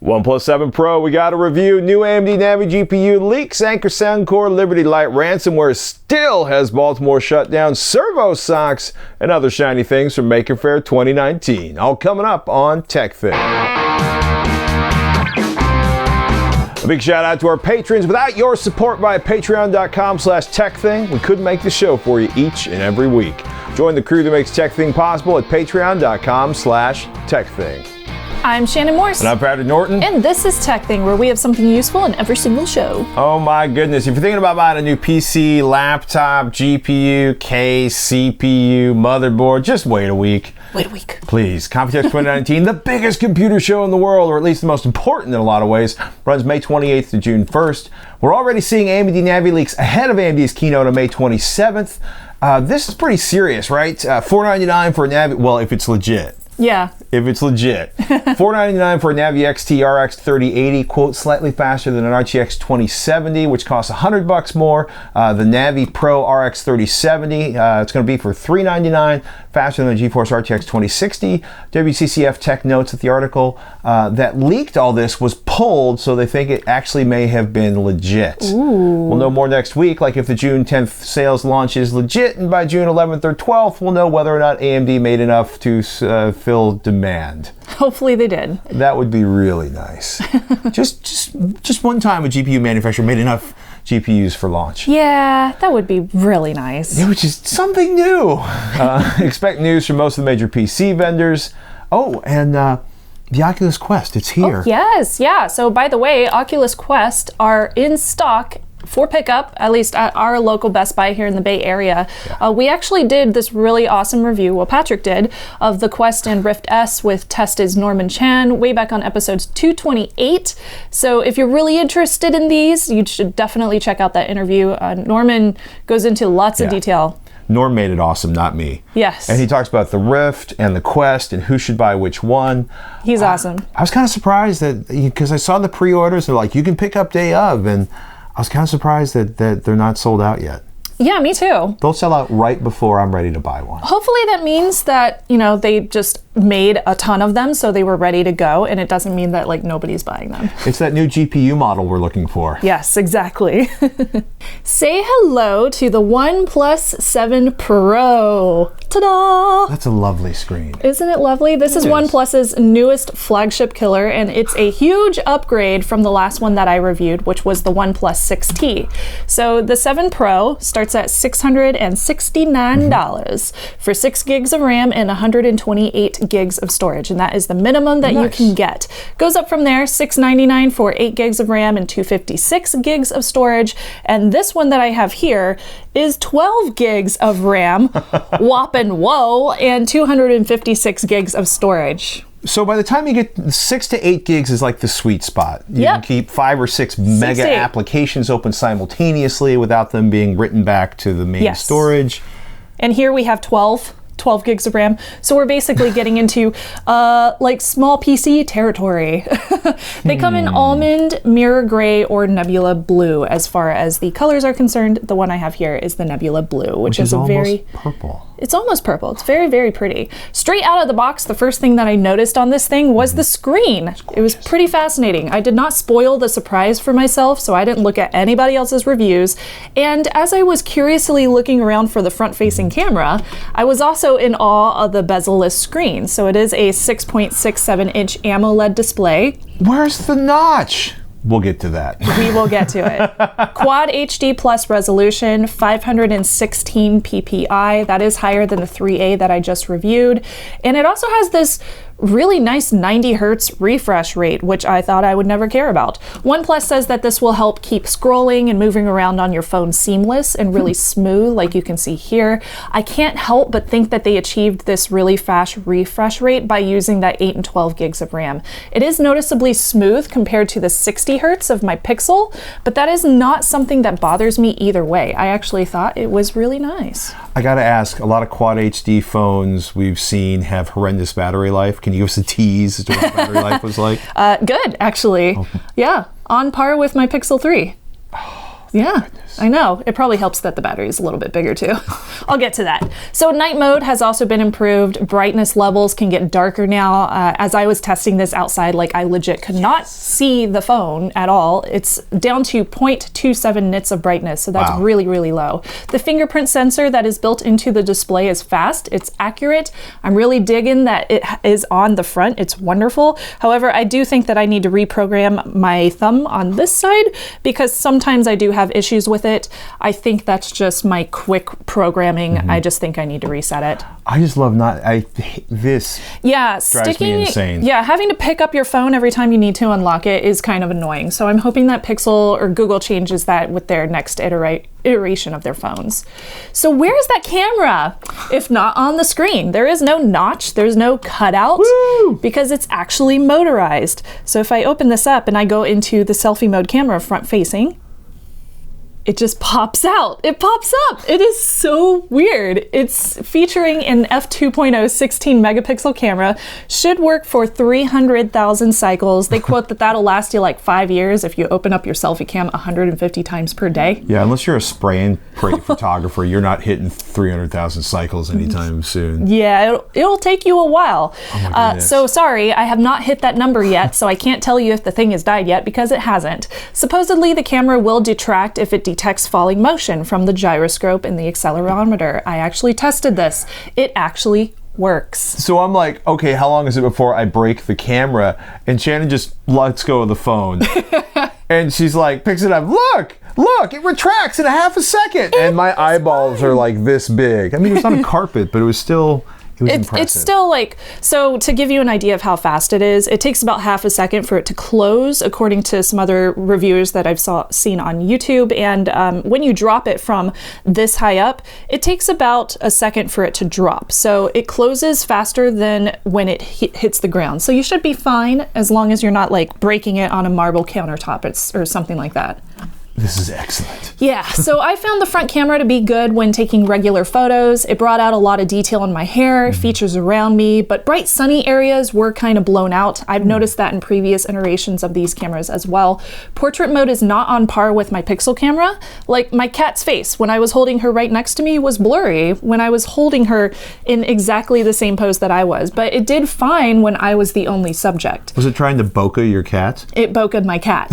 OnePlus 7 Pro, we got a review. New AMD NAVI GPU leaks. Anker Soundcore Liberty Lite ransomware still has Baltimore shut down. ServoSocks and other shiny things from MakerFaire 2019. All coming up on TekThing. A big shout out to our patrons. Without your support via patreon.com/TekThing, we couldn't make the show for you each and every week. Join the crew that makes TekThing possible at patreon.com/TekThing. I'm Shannon Morse. And I'm Patrick Norton. And this is TekThing, where we have something useful in every single show. Oh my goodness. If you're thinking about buying a new PC, laptop, GPU, case, CPU, motherboard, just wait a week. Wait a week. Please. Computex 2019, the biggest computer show in the world, or at least the most important in a lot of ways, runs May 28th to June 1st. We're already seeing AMD NAVI leaks ahead of AMD's keynote on May 27th. This is pretty serious, right? $499 for a NAVI, well, if it's legit. Yeah. If it's legit. $499 for a NAVI XT RX 3080, quote, slightly faster than an RTX 2070, which costs $100 more. The NAVI Pro RX 3070, it's going to be for $399, faster than the GeForce RTX 2060. WCCF Tech notes that the article that leaked all this was pulled, so they think it actually may have been legit. Ooh. We'll know more next week, like if the June 10th sales launch is legit, and by June 11th or 12th, we'll know whether or not AMD made enough to fill demand. Hopefully they did. That would be really nice. just one time a GPU manufacturer made enough GPUs for launch. Yeah, that would be really nice. Yeah, which is something new. Expect news from most of the major PC vendors. Oh, and the Oculus Quest, it's here. Oh, yes, yeah. So by the way, Oculus Quest are in stock for pickup, at least at our local Best Buy here in the Bay Area. Yeah. We actually did this really awesome review, well, Patrick did, of the Quest and Rift S with Tested's Norman Chan way back on episodes 228. So if you're really interested in these, you should definitely check out that interview. Norman goes into lots of detail. Norm made it awesome, not me. Yes. And he talks about the Rift and the Quest and who should buy which one. He's awesome. I was kind of surprised that, because I saw the pre-orders, they're like, you can pick up day of, and I was kind of surprised that they're not sold out yet. Yeah, me too. They'll sell out right before I'm ready to buy one. Hopefully that means that, they just made a ton of them so they were ready to go, and it doesn't mean that nobody's buying them. It's that new GPU model we're looking for. Yes, exactly. Say hello to the OnePlus 7 Pro. Ta-da! That's a lovely screen. Isn't it lovely? This is OnePlus's newest flagship killer, and it's a huge upgrade from the last one that I reviewed, which was the OnePlus 6T. So the 7 Pro starts at $669 for 6 gigs of RAM and 128 gigs of storage, and that is the minimum that you can get. Goes up from there, $699 for 8 gigs of RAM and 256 gigs of storage, and this one that I have here is 12 gigs of RAM, whopping whoa, and 256 gigs of storage. So by the time you get 6 to 8 gigs is like the sweet spot. You can keep 5 or 6 mega applications open simultaneously without them being written back to the main storage. And here we have 12 gigs of RAM. So we're basically getting into small PC territory. They come in almond, mirror gray, or nebula blue. As far as the colors are concerned, the one I have here is the nebula blue, which is a very purple. It's almost purple. It's very, very pretty. Straight out of the box, the first thing that I noticed on this thing was the screen. It was pretty fascinating. I did not spoil the surprise for myself, so I didn't look at anybody else's reviews. And as I was curiously looking around for the front-facing camera, I was also in awe of the bezel-less screen. So it is a 6.67-inch AMOLED display. Where's the notch? We'll get to that. We will get to it. Quad HD plus resolution, 516 ppi. That is higher than the 3A that I just reviewed. And it also has this really nice 90 hertz refresh rate, which I thought I would never care about. OnePlus says that this will help keep scrolling and moving around on your phone seamless and really smooth, like you can see here. I can't help but think that they achieved this really fast refresh rate by using that 8 and 12 gigs of RAM. It is noticeably smooth compared to the 60 hertz of my Pixel, but that is not something that bothers me either way. I actually thought it was really nice. I gotta ask, a lot of Quad HD phones we've seen have horrendous battery life. Can you give us a tease as to what the battery life was like? Good, actually. Yeah, on par with my Pixel 3. Yeah, I know. It probably helps that the battery is a little bit bigger too. I'll get to that. So night mode has also been improved. Brightness levels can get darker now. As I was testing this outside, like I legit could not see the phone at all. It's down to 0.27 nits of brightness, so that's really, really low. The fingerprint sensor that is built into the display is fast. It's accurate. I'm really digging that it is on the front. It's wonderful. However, I do think that I need to reprogram my thumb on this side because sometimes I do have issues with it. I think that's just my quick programming. I just think I need to reset it. I just love this. Yeah, drives me insane. Yeah, having to pick up your phone every time you need to unlock it is kind of annoying. So I'm hoping that Pixel or Google changes that with their next iteration of their phones. So where's that camera? If not on the screen, there is no notch, there's no cutout. Woo! Because it's actually motorized. So if I open this up and I go into the selfie mode camera front facing, it just pops out. It pops up. It is so weird. It's featuring an f2.0 16 megapixel camera. Should work for 300,000 cycles. They quote that that'll last you like 5 years if you open up your selfie cam 150 times per day. Yeah, unless you're a spray and pray photographer, you're not hitting 300,000 cycles anytime soon. Yeah, it'll take you a while. Oh my goodness. So sorry, I have not hit that number yet, so I can't tell you if the thing has died yet because it hasn't. Supposedly the camera will detract if it detects falling motion from the gyroscope and the accelerometer. I actually tested this. It actually works. So I'm like, okay, how long is it before I break the camera? And Shannon just lets go of the phone. And she's like, picks it up. Look, it retracts in a half a second. And my eyeballs are like this big. I mean, it was on a carpet, but it was still... It's still like, so to give you an idea of how fast it is, it takes about half a second for it to close, according to some other reviewers that I've seen on YouTube. And when you drop it from this high up, it takes about a second for it to drop. So it closes faster than when it hits the ground. So you should be fine as long as you're not like breaking it on a marble countertop or something like that. This is excellent. Yeah, so I found the front camera to be good when taking regular photos. It brought out a lot of detail in my hair, features around me, but bright sunny areas were kind of blown out. I've noticed that in previous iterations of these cameras as well. Portrait mode is not on par with my Pixel camera. Like my cat's face when I was holding her right next to me was blurry when I was holding her in exactly the same pose that I was, but it did fine when I was the only subject. Was it trying to bokeh your cat? It bokeh'd my cat.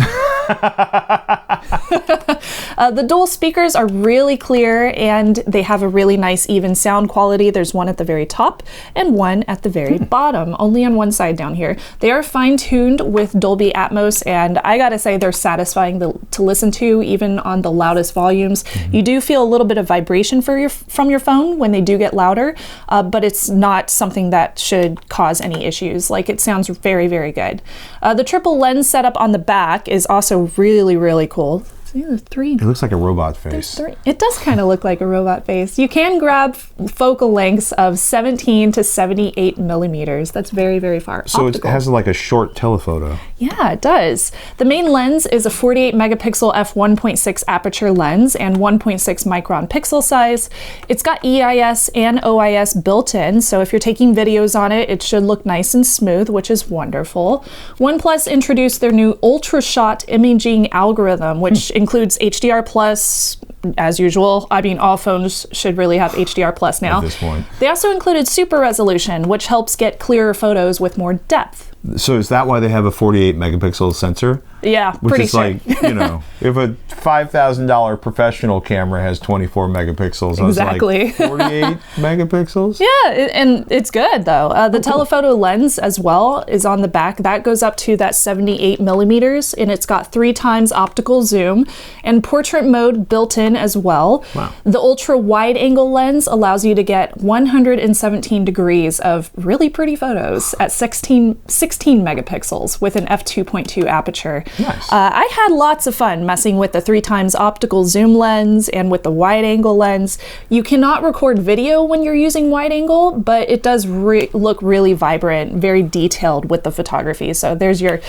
The dual speakers are really clear and they have a really nice even sound quality. There's one at the very top and one at the very bottom, only on one side down here. They are fine-tuned with Dolby Atmos, and I gotta say they're satisfying to listen to even on the loudest volumes. You do feel a little bit of vibration from your phone when they do get louder, but it's not something that should cause any issues. Like, it sounds very, very good. The triple lens setup on the back is also really, really cool. See, there's three. It looks like a robot face. It does kind of look like a robot face. You can grab focal lengths of 17 to 78 millimeters. That's very, very far. So optical. It has like a short telephoto. Yeah, it does. The main lens is a 48 megapixel f1.6 aperture lens and 1.6 micron pixel size. It's got EIS and OIS built in, so if you're taking videos on it, it should look nice and smooth, which is wonderful. OnePlus introduced their new Ultra Shot imaging algorithm, which includes HDR+, as usual. I mean, all phones should really have HDR+ now. At this point. They also included super resolution, which helps get clearer photos with more depth. So is that why they have a 48 megapixel sensor? Yeah, Which pretty is sure. like, you know, if a $5,000 professional camera has 24 megapixels, Exactly. I was like, 48 megapixels? Yeah, and it's good though. The telephoto lens as well is on the back. That goes up to that 78 millimeters, and it's got 3 times optical zoom and portrait mode built in as well. Wow. The ultra wide angle lens allows you to get 117 degrees of really pretty photos at 16 megapixels with an f2.2 aperture. Nice. I had lots of fun messing with the 3 times optical zoom lens and with the wide angle lens. You cannot record video when you're using wide angle, but it does look really vibrant, very detailed with the photography. So there's your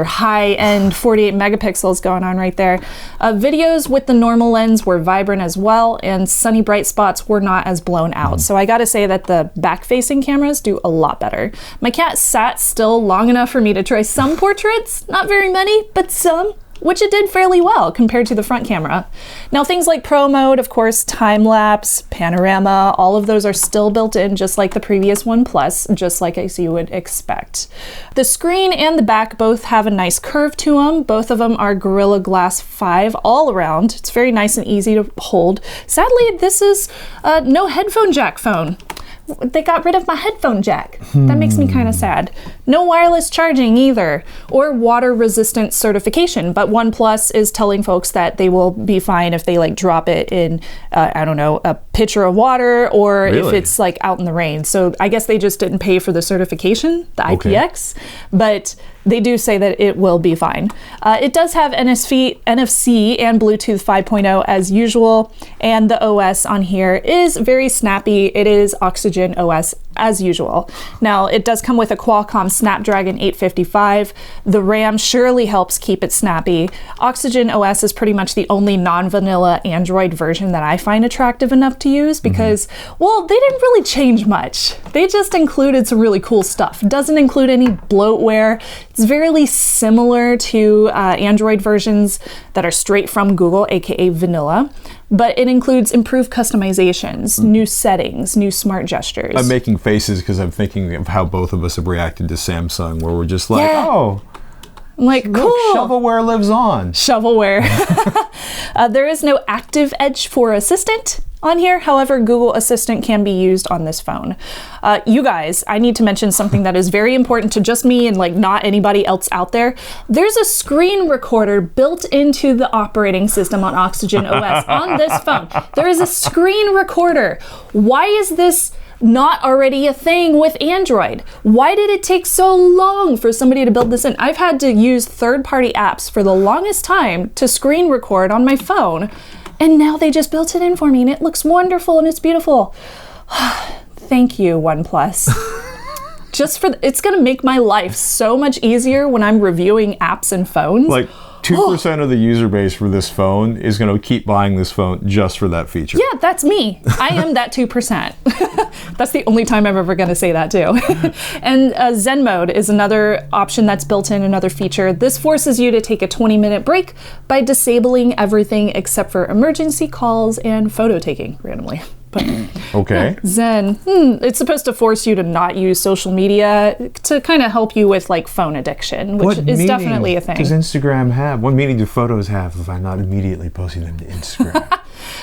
high-end 48 megapixels going on right there. Videos with the normal lens were vibrant as well, and sunny bright spots were not as blown out. So I gotta say that the back-facing cameras do a lot better. My cat sat still long enough for me to try some portraits, not very many, but some. which it did fairly well compared to the front camera. Now things like Pro Mode, of course, time-lapse, panorama, all of those are still built in just like the previous OnePlus, just like as you would expect. The screen and the back both have a nice curve to them. Both of them are Gorilla Glass 5 all around. It's very nice and easy to hold. Sadly, this is no headphone jack phone. They got rid of my headphone jack. That makes me kind of sad. No wireless charging either, or water resistant certification, but OnePlus is telling folks that they will be fine if they like drop it in, I don't know, a pitcher of water, or if it's like out in the rain. So I guess they just didn't pay for the certification, the IPX, but they do say that it will be fine. It does have NFC and Bluetooth 5.0 as usual, and the OS on here is very snappy. It is Oxygen OS as usual. Now, it does come with a Qualcomm Snapdragon 855. The RAM surely helps keep it snappy. Oxygen OS is pretty much the only non-vanilla Android version that I find attractive enough to use because, well, they didn't really change much. They just included some really cool stuff. It doesn't include any bloatware. It's very similar to Android versions that are straight from Google, aka vanilla, but it includes improved customizations, new settings, new smart gestures. I'm making faces because I'm thinking of how both of us have reacted to Samsung, where we're just like, oh, I'm like, look, cool. shovelware lives on. Shovelware. There is no active edge for Assistant on here. However, Google Assistant can be used on this phone. You guys, I need to mention something that is very important to just me and like not anybody else out there. There's a screen recorder built into the operating system on Oxygen OS on this phone. There is a screen recorder. Why is this not already a thing with Android? Why did it take so long for somebody to build this in? I've had to use third-party apps for the longest time to screen record on my phone, and now they just built it in for me, and it looks wonderful and it's beautiful. Thank you, OnePlus. It's gonna make my life so much easier when I'm reviewing apps and phones. Like 2% of the user base for this phone is going to keep buying this phone just for that feature. Yeah, that's me. I am that 2%. That's the only time I'm ever going to say that too. And Zen mode is another option that's built in, another feature. This forces you to take a 20-minute break by disabling everything except for emergency calls and photo taking randomly. But okay. Yeah, Zen, it's supposed to force you to not use social media to kind of help you with like phone addiction, which is definitely a thing. Does Instagram have? What meaning do photos have if I'm not immediately posting them to Instagram?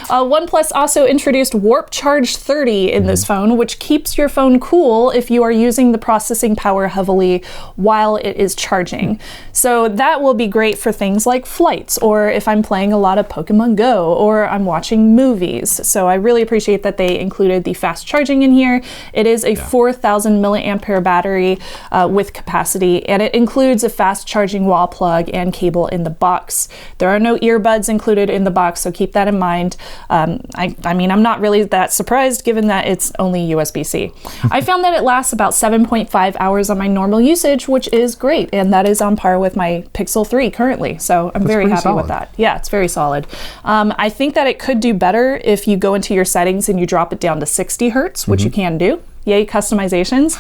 OnePlus also introduced Warp Charge 30 in this phone, which keeps your phone cool if you are using the processing power heavily while it is charging. So that will be great for things like flights, or if I'm playing a lot of Pokemon Go, or I'm watching movies. So I really appreciate that they included the fast charging in here. It is a 4,000 milliampere battery with capacity, and it includes a fast charging wall plug and cable in the box. There are no earbuds included in the box, so keep that in mind. I mean, I'm not really that surprised given that it's only USB-C. I found that it lasts about 7.5 hours on my normal usage, which is great, and that is on par with my Pixel 3 currently, so I'm very happy with that. Yeah, it's very solid. I think that it could do better if you go into your settings and you drop it down to 60 hertz, which you can do. Yay, customizations,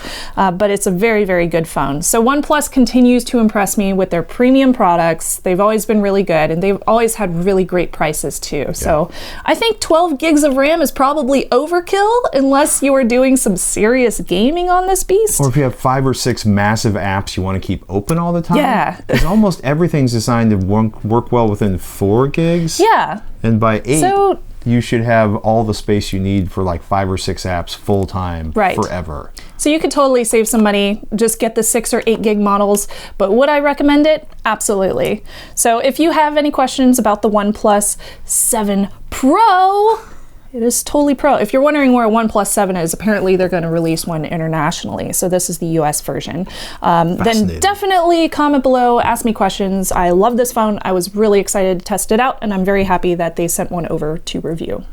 but it's a very, very good phone. So OnePlus continues to impress me with their premium products. They've always been really good, and they've always had really great prices too. Yeah. So I think 12 gigs of RAM is probably overkill unless you are doing some serious gaming on this beast. Or if you have 5 or 6 massive apps you want to keep open all the time. Yeah. Because almost everything's designed to work well within 4 gigs. Yeah. And by 8, you should have all the space you need for like 5 or 6 apps full time forever. So you could totally save some money, just get the 6 or 8 gig models, but would I recommend it? Absolutely. So if you have any questions about the OnePlus 7 Pro, it is totally pro. If you're wondering where a OnePlus 7 is, apparently they're going to release one internationally. So this is the US version. Then definitely comment below, ask me questions. I love this phone. I was really excited to test it out, and I'm very happy that they sent one over to review.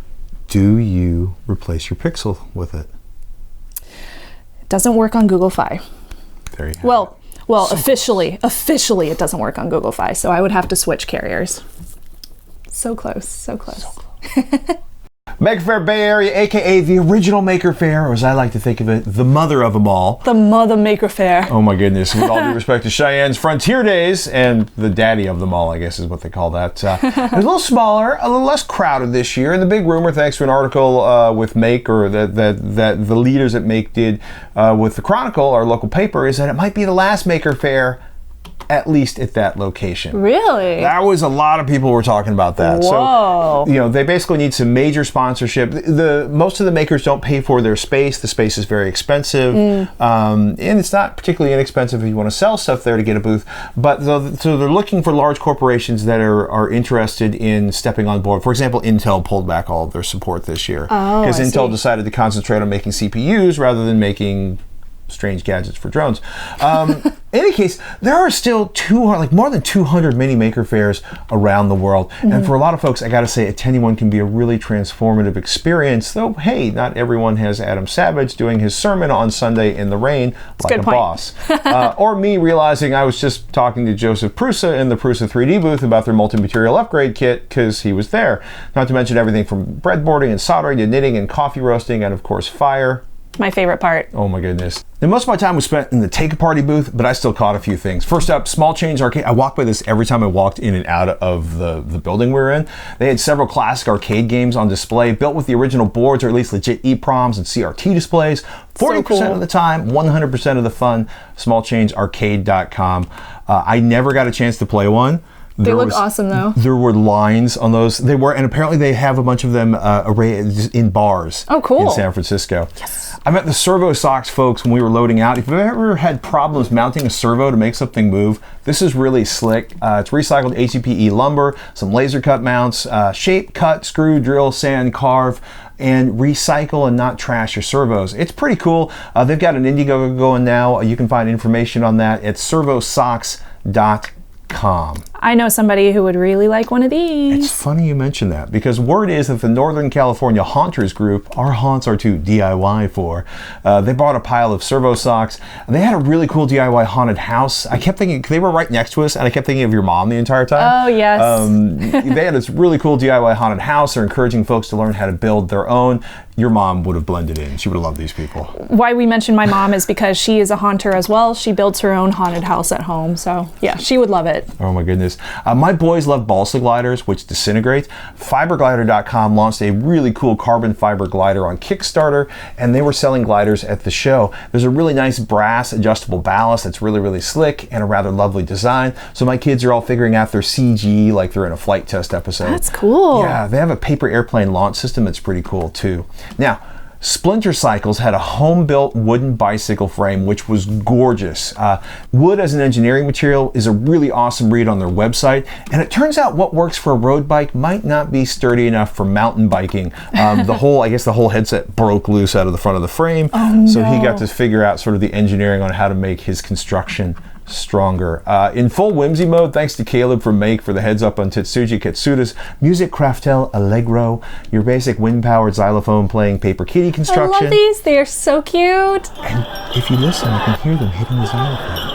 Do you replace your Pixel with it? It doesn't work on Google Fi. There you go. Well, officially it doesn't work on Google Fi, so I would have to switch carriers. So close, so close. MakerFaire Bay Area, aka the original MakerFaire, or as I like to think of it, the mother of them all. The mother MakerFaire. Oh my goodness, with all due respect to Cheyenne's Frontier Days, and the daddy of them all, I guess is what they call that. It was a little smaller, a little less crowded this year, and the big rumor, thanks to an article with Make, or that the leaders at Make did with the Chronicle, our local paper, is that it might be the last MakerFaire, at least at that location. Really? That was a lot of people were talking about that. Whoa. So, you know, they basically need some major sponsorship. Most of the makers don't pay for their space. The space is very expensive. And it's not particularly inexpensive if you want to sell stuff there to get a booth. But so they're looking for large corporations that are interested in stepping on board. For example, Intel pulled back all of their support this year because Intel decided to concentrate on making CPUs rather than making strange gadgets for drones. In any case, there are still more than 200 mini Maker Faires around the world. And for a lot of folks, I gotta say, attending one can be a really transformative experience, though, hey, not everyone has Adam Savage doing his sermon on Sunday in the rain like a boss. Or me realizing I was just talking to Joseph Prusa in the Prusa 3D booth about their multi-material upgrade kit because he was there. Not to mention everything from breadboarding and soldering to knitting and coffee roasting and, of course, Faire. My favorite part. Oh my goodness. And most of my time was spent in the Take-A-Party booth, but I still caught a few things. First up, Small Change Arcade. I walked by this every time I walked in and out of the building we were in. They had several classic arcade games on display, built with the original boards, or at least legit EEPROMs and CRT displays. 40% of the time, 100% of the fun, smallchangearcade.com. I never got a chance to play one. They look awesome, though. There were lines on those. And apparently they have a bunch of them arrayed in bars. Oh, cool. In San Francisco. Yes. I met the ServoSocks folks when we were loading out. If you've ever had problems mounting a servo to make something move, this is really slick. It's recycled HDPE lumber, some laser cut mounts, shape, cut, screw, drill, sand, carve, and recycle and not trash your servos. It's pretty cool. They've got an Indiegogo going now. You can find information on that at servosocks.com. I know somebody who would really like one of these. It's funny you mention that because word is that the Northern California Haunters group, our haunts are to DIY for, they bought a pile of ServoSocks. They had a really cool DIY haunted house. I kept thinking, they were right next to us, and I kept thinking of your mom the entire time. Oh, yes. They had this really cool DIY haunted house. They're encouraging folks to learn how to build their own. Your mom would have blended in. She would have loved these people. Why we mentioned my mom is because she is a haunter as well. She builds her own haunted house at home. So yeah, she would love it. Oh my goodness. My boys love balsa gliders, which disintegrate. FiberGlider.com launched a really cool carbon fiber glider on Kickstarter, and they were selling gliders at the show. There's a really nice brass adjustable ballast that's really, really slick and a rather lovely design. So my kids are all figuring out their CG like they're in a flight test episode. That's cool. Yeah, they have a paper airplane launch system that's pretty cool too. Now, Splinter Cycles had a home-built wooden bicycle frame, which was gorgeous. Wood as an engineering material is a really awesome read on their website, and it turns out what works for a road bike might not be sturdy enough for mountain biking. The whole headset broke loose out of the front of the frame, so he got to figure out sort of the engineering on how to make his construction stronger. In full whimsy mode, thanks to Caleb from Make for the heads up on Tetsuji Katsuda's Music Craftel Allegro, your basic wind-powered xylophone playing paper kitty construction. I love these, they are so cute. And if you listen, you can hear them hitting the xylophone.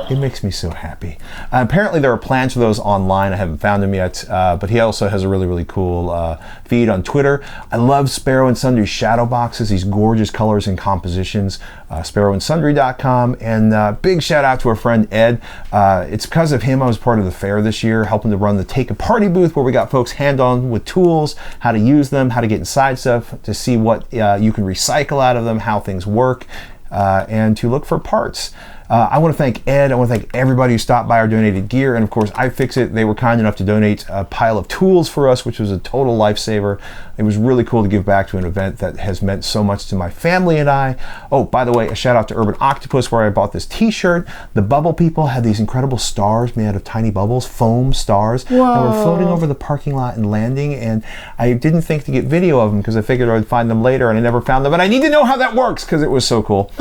It makes me so happy. Apparently there are plans for those online. I haven't found them yet, but he also has a really, really cool feed on Twitter. I love Sparrow and Sundry's shadow boxes, these gorgeous colors and compositions. SparrowandSundry.com, and big shout out to our friend Ed. It's because of him I was part of the fair this year, helping to run the Take-A-Party booth where we got folks hand-on with tools, how to use them, how to get inside stuff, to see what you can recycle out of them, how things work, and to look for parts. I want to thank Ed. I want to thank everybody who stopped by or donated gear. And of course, iFixit. They were kind enough to donate a pile of tools for us, which was a total lifesaver. It was really cool to give back to an event that has meant so much to my family and I. Oh, by the way, a shout out to Urban Octopus where I bought this t-shirt. The Bubble People had these incredible stars made out of tiny bubbles, foam stars, that were floating over the parking lot and landing. And I didn't think to get video of them because I figured I'd find them later, and I never found them. But I need to know how that works because it was so cool.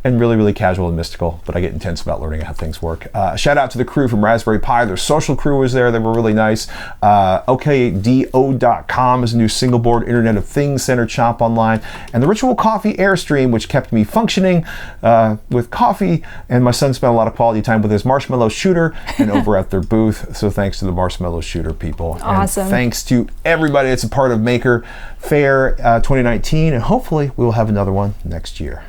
and really, really casual and mystical, but I get intense about learning how things work. Shout out to the crew from Raspberry Pi. Their social crew was there. They were really nice. OKDO.com is a new single board Internet of Things centered shop online. And the Ritual Coffee Airstream, which kept me functioning with coffee. And my son spent a lot of quality time with his marshmallow shooter and over at their booth. So thanks to the marshmallow shooter people. Awesome. And thanks to everybody that's a part of MakerFaire 2019. And hopefully we'll have another one next year.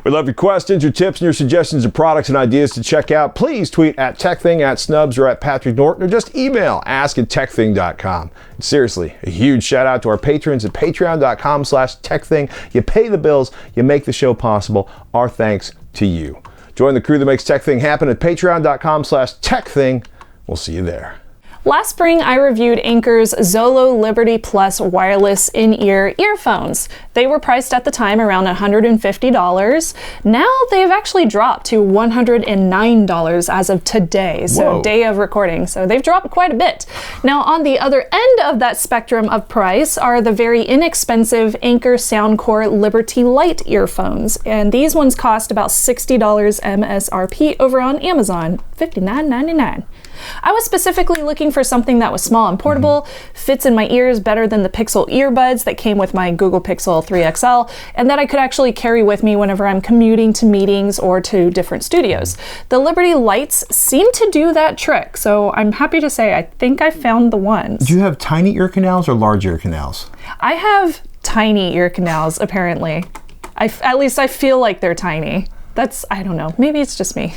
We love your questions, your tips, and your suggestions of products and ideas to check out. Please tweet at TekThing, at Snubs, or at Patrick Norton, or just email ask@tekthing.com. And seriously, a huge shout out to our patrons at patreon.com/TekThing. You pay the bills, you make the show possible. Our thanks to you. Join the crew that makes TekThing happen at patreon.com/TekThing. We'll see you there. Last spring, I reviewed Anker's Zolo Liberty Plus wireless in-ear earphones. They were priced at the time around $150. Now they've actually dropped to $109 as of today, so day of recording. So they've dropped quite a bit. Now on the other end of that spectrum of price are the very inexpensive Anker Soundcore Liberty Lite earphones. And these ones cost about $60 MSRP over on Amazon, $59.99. I was specifically looking for something that was small and portable, fits in my ears better than the Pixel earbuds that came with my Google Pixel 3 XL, and that I could actually carry with me whenever I'm commuting to meetings or to different studios. The Liberty Lights seem to do that trick, so I'm happy to say I think I found the ones. Do you have tiny ear canals or large ear canals? I have tiny ear canals, apparently. At least I feel like they're tiny. I don't know, maybe it's just me.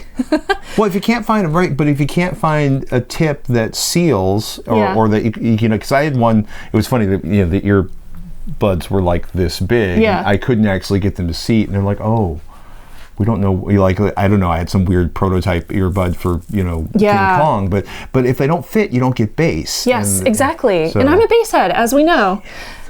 Well, if you can't find them, right, but if you can't find a tip that seals, or that, you know, because I had one, it was funny that, you know, the earbuds were like this big. Yeah. I couldn't actually get them to seat, and they're like, oh, we don't know, like, I don't know, I had some weird prototype earbud for, you know, King Kong, but if they don't fit, you don't get bass. Yes, exactly. So. And I'm a bass head, as we know.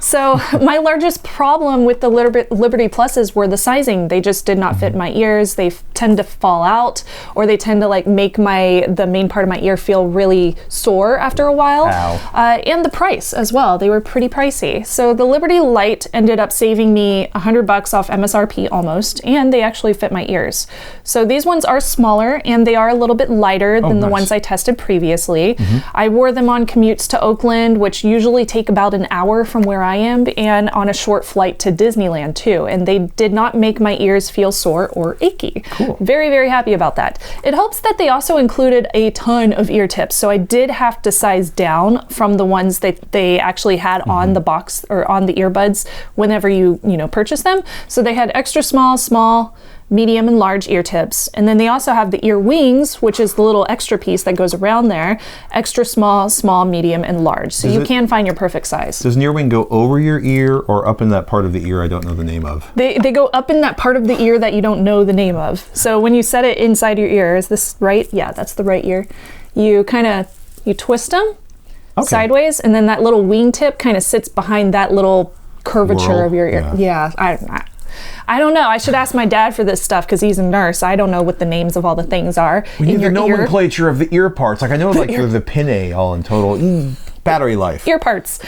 So my largest problem with the Liberty Pluses were the sizing. They just did not fit my ears. They tend to fall out, or they tend to like make the main part of my ear feel really sore after a while. And the price as well. They were pretty pricey. So the Liberty Lite ended up saving me $100 off MSRP almost, and they actually fit my ears. So these ones are smaller, and they are a little bit lighter than the ones I tested previously. I wore them on commutes to Oakland, which usually take about an hour from where I am, and on a short flight to Disneyland too, and they did not make my ears feel sore or achy. Cool. Very, very happy about that. It helps that they also included a ton of ear tips, so I did have to size down from the ones that they actually had on the box or on the earbuds whenever you purchase them. So they had extra small, medium and large ear tips. And then they also have the ear wings, which is the little extra piece that goes around there. Extra small, medium, and large. So you can find your perfect size. Does an ear wing go over your ear or up in that part of the ear I don't know the name of? They go up in that part of the ear that you don't know the name of. So when you set it inside your ear, is this right? Yeah, that's the right ear. You twist them sideways, and then that little wing tip kind of sits behind that little curvature of your ear. Yeah, I don't know. I should ask my dad for this stuff because he's a nurse. I don't know what the names of all the things are. We need the nomenclature of the ear parts. Like I know like the pinnae all in total. Battery life. Ear parts.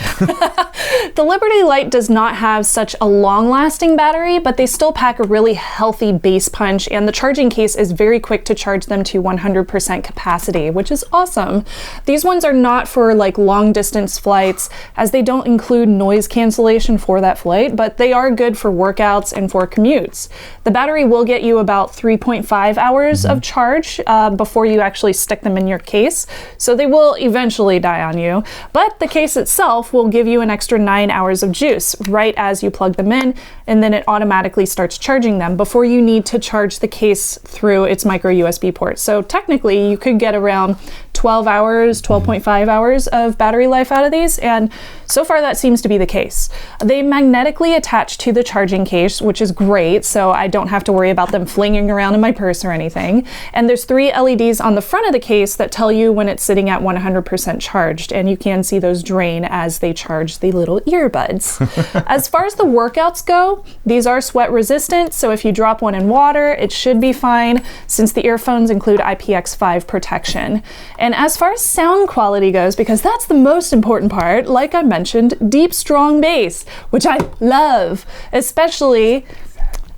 The Liberty Lite does not have such a long-lasting battery, but they still pack a really healthy bass punch, and the charging case is very quick to charge them to 100% capacity, which is awesome. These ones are not for like long-distance flights, as they don't include noise cancellation for that flight, but they are good for workouts and for commutes. The battery will get you about 3.5 hours of charge before you actually stick them in your case, so they will eventually die on you. But the case itself will give you an extra 9 hours of juice right as you plug them in, and then it automatically starts charging them before you need to charge the case through its micro USB port. So technically you could get around 12.5 hours of battery life out of these, and so far that seems to be the case. They magnetically attach to the charging case, which is great, so I don't have to worry about them flinging around in my purse or anything. And there's 3 LEDs on the front of the case that tell you when it's sitting at 100% charged, and you can see those drain as they charge the little earbuds. As far as the workouts go, these are sweat resistant, so if you drop one in water, it should be fine, since the earphones include IPX5 protection. And as far as sound quality goes, because that's the most important part, like I mentioned, deep, strong bass, which I love, especially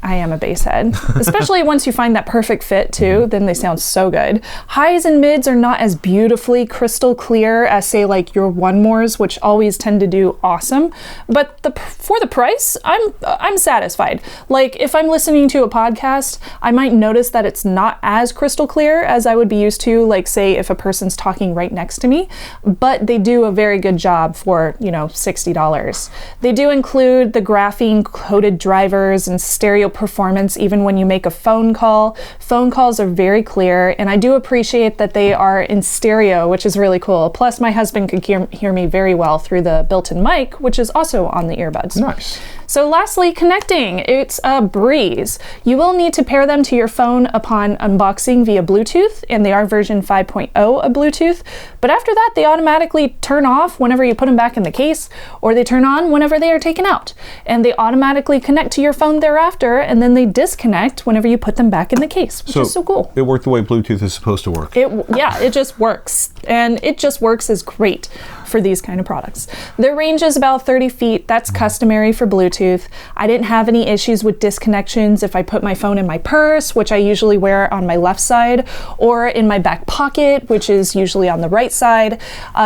I am a bass head. Especially once you find that perfect fit too, then they sound so good. Highs and mids are not as beautifully crystal clear as say like your OneMores, which always tend to do awesome. But for the price, I'm satisfied. Like if I'm listening to a podcast, I might notice that it's not as crystal clear as I would be used to, like say if a person's talking right next to me, but they do a very good job for, you know, $60. They do include the graphene coated drivers and stereo performance even when you make a phone call. Phone calls are very clear, and I do appreciate that they are in stereo, which is really cool. Plus my husband could hear me very well through the built-in mic, which is also on the earbuds. Nice. So lastly, connecting. It's a breeze. You will need to pair them to your phone upon unboxing via Bluetooth, and they are version 5.0 of Bluetooth. But after that, they automatically turn off whenever you put them back in the case, or they turn on whenever they are taken out. And they automatically connect to your phone thereafter, and then they disconnect whenever you put them back in the case, which is so cool. It worked the way Bluetooth is supposed to work. Yeah, it just works. And it just works is great for these kind of products. Their range is about 30 feet. That's customary for Bluetooth. I didn't have any issues with disconnections if I put my phone in my purse, which I usually wear on my left side, or in my back pocket, which is usually on the right side.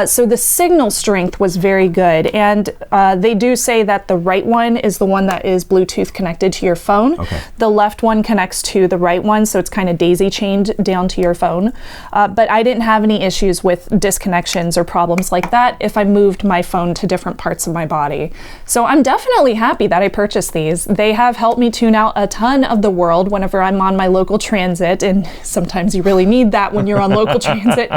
So the signal strength was very good. And they do say that the right one is the one that is Bluetooth connected to your phone. Okay. The left one connects to the right one, so it's kind of daisy chained down to your phone. But I didn't have any issues with disconnections or problems like that if I moved my phone to different parts of my body. So I'm definitely happy that I purchased these. They have helped me tune out a ton of the world whenever I'm on my local transit, and sometimes you really need that when you're on local transit.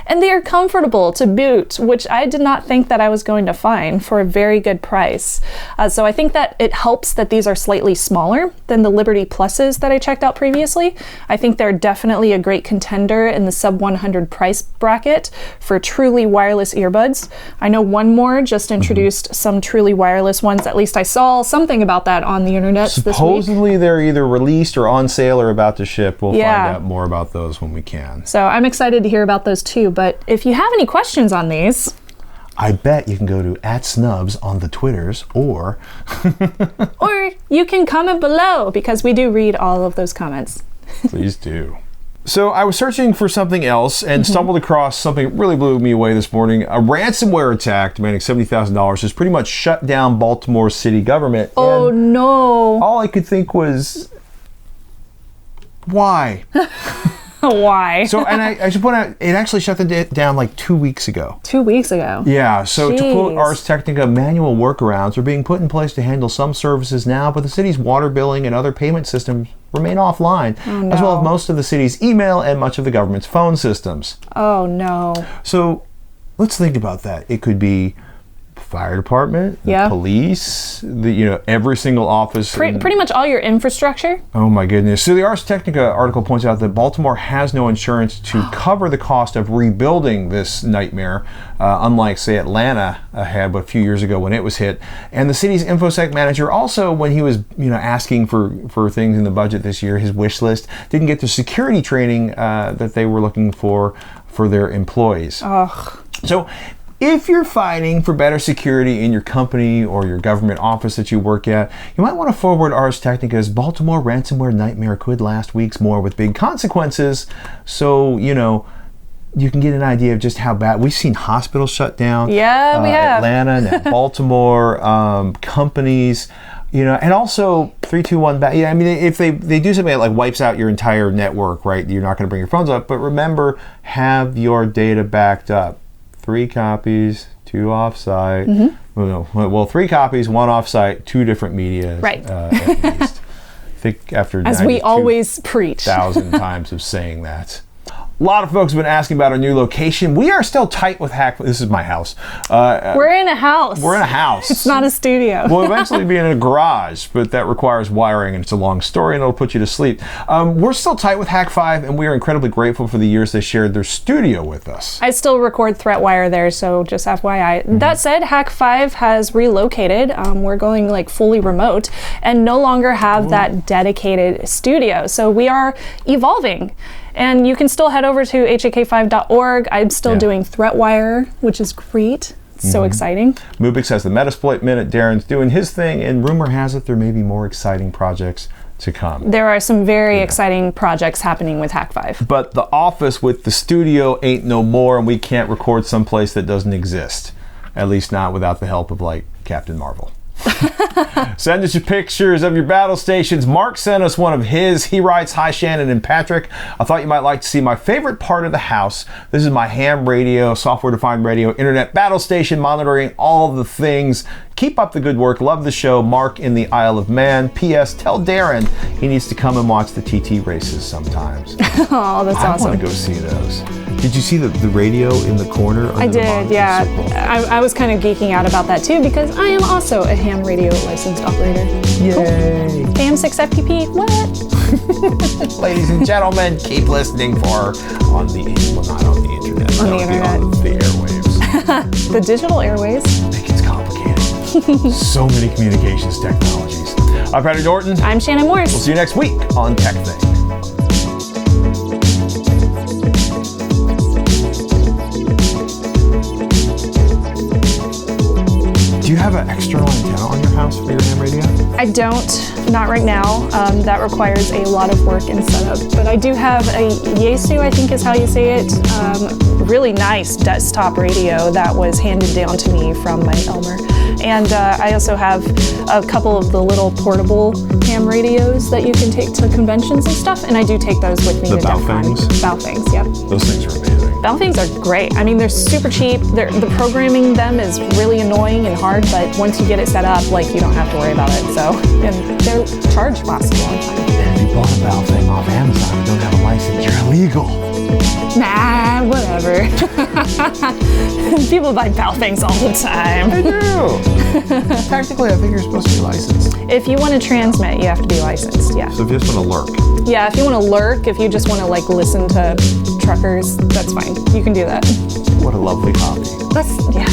And they are comfortable to boot, which I did not think that I was going to find for a very good price. So I think that it helps that these are slightly smaller than the Liberty Pluses that I checked out previously. I think they're definitely a great contender in the sub 100 price bracket for truly wireless earbuds. I know OneMore just introduced some truly wireless ones. At least I saw something about that on the internet this week. Supposedly they're either released or on sale or about to ship. We'll find out more about those when we can. So I'm excited to hear about those too. But if you have any questions on these, I bet you can go to @snubs on the Twitters, or you can comment below, because we do read all of those comments. Please do. So I was searching for something else and stumbled across something that really blew me away this morning. A ransomware attack demanding $70,000 has pretty much shut down Baltimore city government. Oh no. All I could think was, why? Why? So, and I should point out, it actually shut it down like 2 weeks ago. 2 weeks ago? Yeah, so Jeez. to quote Ars Technica, manual workarounds are being put in place to handle some services now, but the city's water billing and other payment systems remain offline, as well as most of the city's email and much of the government's phone systems. Oh no. So let's think about that. It could be fire department, the police, every single office. Pretty much all your infrastructure. Oh my goodness. So the Ars Technica article points out that Baltimore has no insurance to cover the cost of rebuilding this nightmare, unlike, say, Atlanta had a few years ago when it was hit. And the city's InfoSec manager also, when he was asking for things in the budget this year, his wish list, didn't get the security training that they were looking for their employees. Ugh. So if you're fighting for better security in your company or your government office that you work at, you might want to forward Ars Technica's Baltimore ransomware nightmare could last weeks more with big consequences. So, you can get an idea of just how bad. We've seen hospitals shut down. Yeah, we have. Atlanta, now Baltimore, companies, and also 321 back. Yeah, I mean, if they do something that like wipes out your entire network, right? You're not going to bring your phones up. But remember, have your data backed up. 3 copies, 2 offsite. Well, 3 copies, 1 offsite, 2 different media. Right. At least. I think after as we always preach 1,000 times of saying that. A lot of folks have been asking about our new location. We are still tight with Hack. This is my house. We're in a house. We're in a house. It's not a studio. We'll eventually be in a garage, but that requires wiring, and it's a long story, and it'll put you to sleep. We're still tight with Hack 5, and we are incredibly grateful for the years they shared their studio with us. I still record ThreatWire there, so just FYI. That said, Hack 5 has relocated. We're going like fully remote and no longer have that dedicated studio. So we are evolving. And you can still head over to hak5.org. I'm still doing ThreatWire, which is great. It's so exciting. Mubix has the Metasploit Minute. Darren's doing his thing, and rumor has it there may be more exciting projects to come. There are some very exciting projects happening with Hack5. But the office with the studio ain't no more, and we can't record someplace that doesn't exist. At least not without the help of, like, Captain Marvel. Send us your pictures of your battle stations. Mark sent us one of his. He writes, "Hi Shannon and Patrick. I thought you might like to see my favorite part of the house. This is my ham radio, software-defined radio, internet battle station, monitoring all the things. Keep up the good work. Love the show. Mark in the Isle of Man. P.S. Tell Darren he needs to come and watch the TT races sometimes." Oh, that's awesome. I want to go see those. Did you see the radio in the corner? I did, yeah. So cool. I was kind of geeking out about that too because I am also a ham radio licensed operator. Yay! Cool. AM6FPP, what? Ladies and gentlemen, keep listening for on the, well, not on the internet. On the internet. On the airwaves. The digital airways. It gets complicated. So many communications technologies. I'm Patrick Norton. I'm Shannon Morse. We'll see you next week on TekThing. Do you have an external antenna on your house for your ham radio? I don't, not right now. That requires a lot of work and setup. But I do have a Yaesu, I think is how you say it, really nice desktop radio that was handed down to me from my Elmer. And I also have a couple of the little portable ham radios that you can take to conventions and stuff, and I do take those with me to Battlefiends? Battlefiends, yep. Those things are amazing. Battlefiends are great. I mean, they're super cheap. The programming them is really annoying and hard, but once you get it set up, like, you don't have to worry about it. So, and their charge lasts a long time. And if you bought a Battlefiend off Amazon and don't have a license, you're illegal. Nah, whatever. People buy Battlefiends all the time. I do. Technically, I think you're supposed to be licensed. If you want to transmit, you have to be licensed, yeah. So if you just want to lurk. Yeah, if you want to lurk, if you just want to, like, listen to truckers, that's fine. You can do that. What a lovely hobby. That's, yeah.